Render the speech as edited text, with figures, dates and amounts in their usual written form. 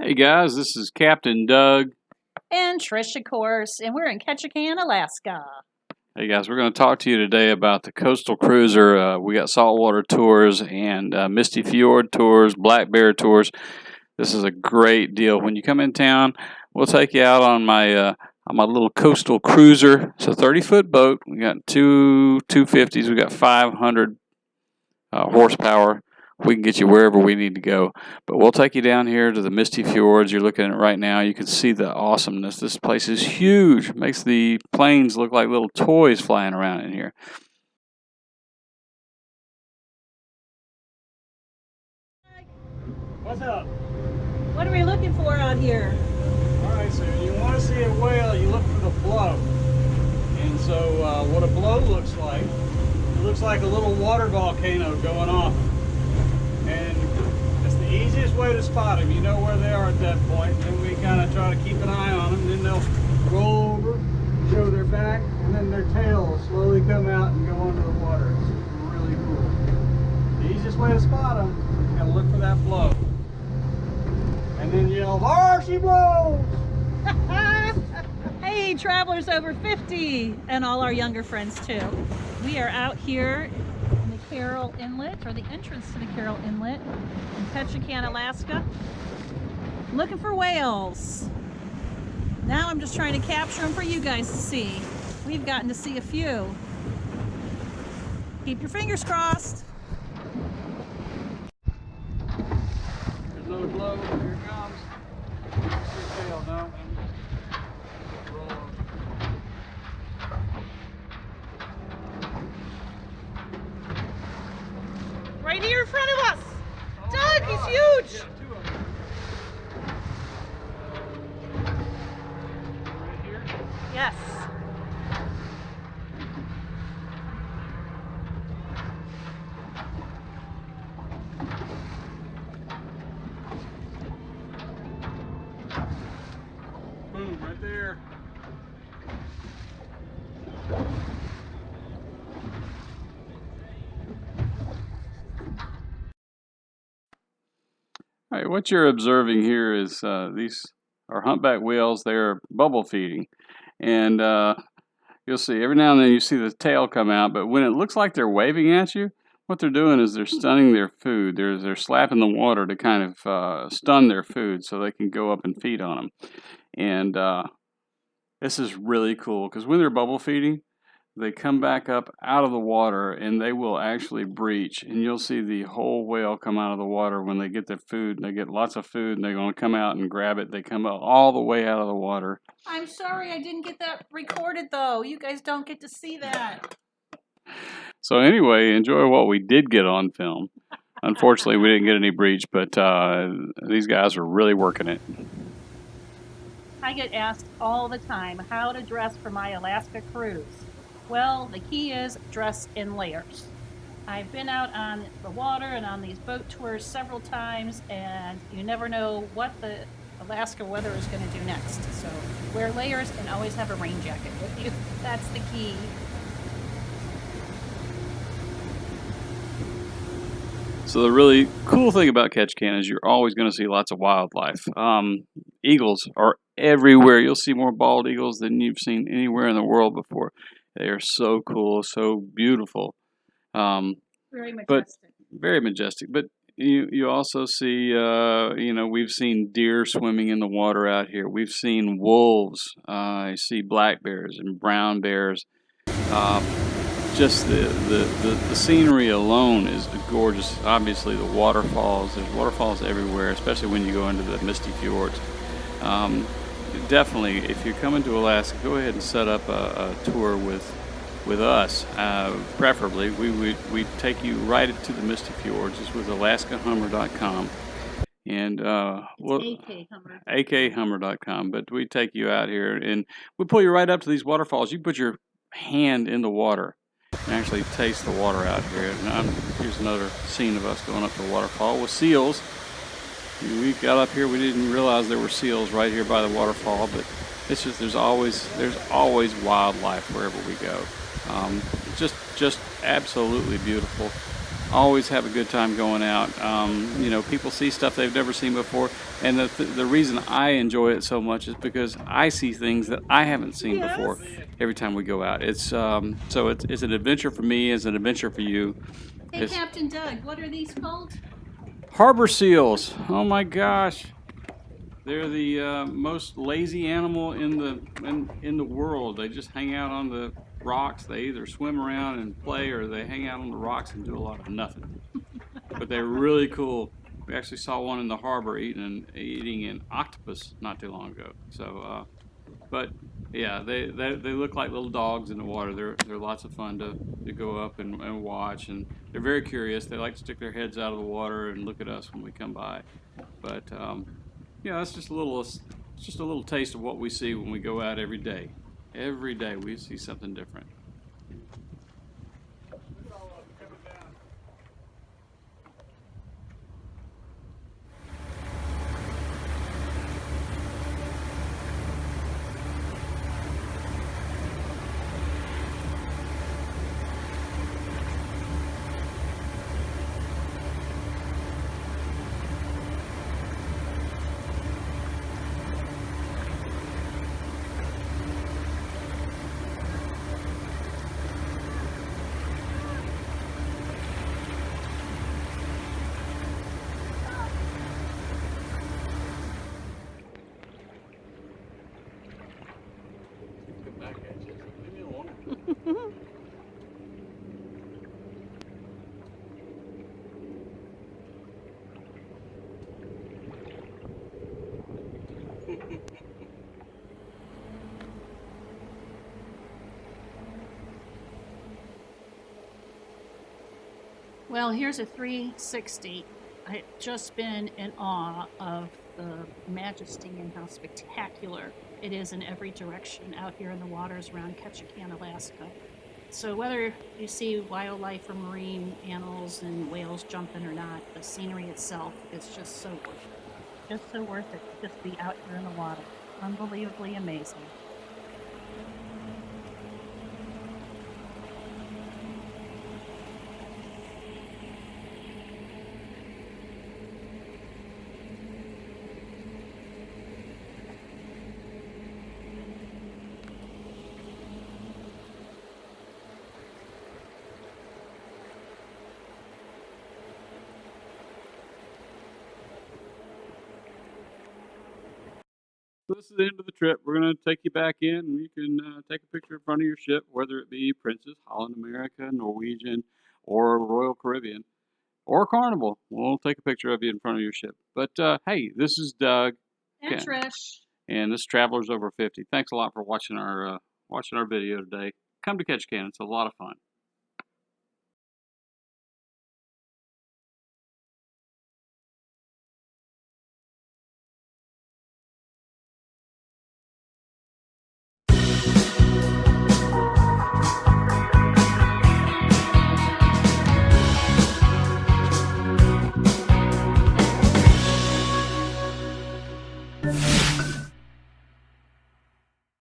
Hey guys, this is Captain Doug. And Trish, of course, and we're in Ketchikan, Alaska. Hey guys, we're going to talk to you today about the coastal cruiser. We got saltwater tours and Misty Fjord tours, Black Bear tours. This is a great deal. When you come in town, we'll take you out on my little coastal cruiser. It's a 30-foot boat. We got two 250s. We got 500 horsepower. We can get you wherever we need to go. But we'll take you down here to the Misty Fjords. You're looking at it right now. You can see the awesomeness. This place is huge. It makes the planes look like little toys flying around in here. What's up? What are we looking for out here? Alright, so you want to see a whale, you look for the blow. And so what a blow looks like, it looks like a little water volcano going off. And it's the easiest way to spot them. You know where they are at that point. Then we kind of try to keep an eye on them. Then they'll roll over, show their back, and then their tail will slowly come out and go under the water. It's really cool. The easiest way to spot them, you gotta look for that blow. And then yell, "There she blows!" Hey, travelers over 50 and all our younger friends too. We are out here in the Carroll Inlet, or the entrance to the Carroll Inlet in Ketchikan, Alaska, looking for whales. Now I'm just trying to capture them for you guys to see. We've gotten to see a few. Keep your fingers crossed. There's another blow. Here it comes. Your tail, no? Roll over. Right here in front of us. Oh Doug, my he's God. huge. Yeah, two of them. Right here. Yes. Boom, right there. All right, what you're observing here is these are humpback whales. They're bubble feeding. And you'll see every now and then you see the tail come out, but when it looks like they're waving at you, what they're doing is they're stunning their food. They're slapping the water to kind of stun their food so they can go up and feed on them. And this is really cool because when they're bubble feeding, they come back up out of the water and they will actually breach. And you'll see the whole whale come out of the water when they get their food. And they get lots of food and they're going to come out and grab it. They come out all the way out of the water. I'm sorry I didn't get that recorded though. You guys don't get to see that. So anyway, enjoy what we did get on film. Unfortunately, we didn't get any breach, but these guys were really working it. I get asked all the time how to dress for my Alaska cruise. Well, the key is dress in layers. I've been out on the water and on these boat tours several times, and you never know what the Alaska weather is going to do next. So wear layers and always have a rain jacket with you. That's the key. So the really cool thing about Ketchikan is you're always going to see lots of wildlife. Eagles are everywhere. You'll see more bald eagles than you've seen anywhere in the world before. They are so cool, so beautiful. Very majestic. But very majestic. But you also see, we've seen deer swimming in the water out here. We've seen wolves. I see black bears and brown bears. Just the scenery alone is gorgeous. Obviously, the waterfalls. There's waterfalls everywhere, especially when you go into the Misty Fjords. Definitely, if you're coming to Alaska, go ahead and set up a tour with us. Preferably, we take you right to the Misty Fjords. It's with AlaskaHummer.com. And AKHummer.com. But we take you out here and we pull you right up to these waterfalls. You put your hand in the water and actually taste the water out here. And here's another scene of us going up the waterfall with seals. We got up here, we didn't realize there were seals right here by the waterfall, but it's just there's always wildlife wherever we go. Just absolutely beautiful. always have a good time going out. You know, people see stuff they've never seen before, and the reason I enjoy it so much is because I see things that I haven't seen before every time we go out. It's so it's an adventure for me, it's an adventure for you. Hey, It's Captain Doug, what are these called? harbor seals. Oh my gosh. They're the most lazy animal in the world. They just hang out on the rocks. They either swim around and play, or they hang out on the rocks and do a lot of nothing. But they're really cool. We actually saw one in the harbor eating an octopus not too long ago. So, but yeah, they look like little dogs in the water. They're lots of fun to go up and watch, and they're very curious. They like to stick their heads out of the water and look at us when we come by. But yeah, that's just a little taste of what we see when we go out every day. Every day we see something different. Back at you. Leave me alone. Well, here's a 360. I've just been in awe of the majesty and how spectacular it is in every direction out here in the waters around Ketchikan, Alaska. So whether you see wildlife or marine animals and whales jumping or not, the scenery itself is just so worth it. Just so worth it to just be out here in the water. Unbelievably amazing. So this is the end of the trip. We're going to take you back in, and you can take a picture in front of your ship, whether it be Princess, Holland America, Norwegian, or Royal Caribbean, or Carnival. We'll take a picture of you in front of your ship. But hey, this is Doug, And Trish. and this is Travelers Over 50. Thanks a lot for watching our video today. Come to Ketchikan. It's a lot of fun.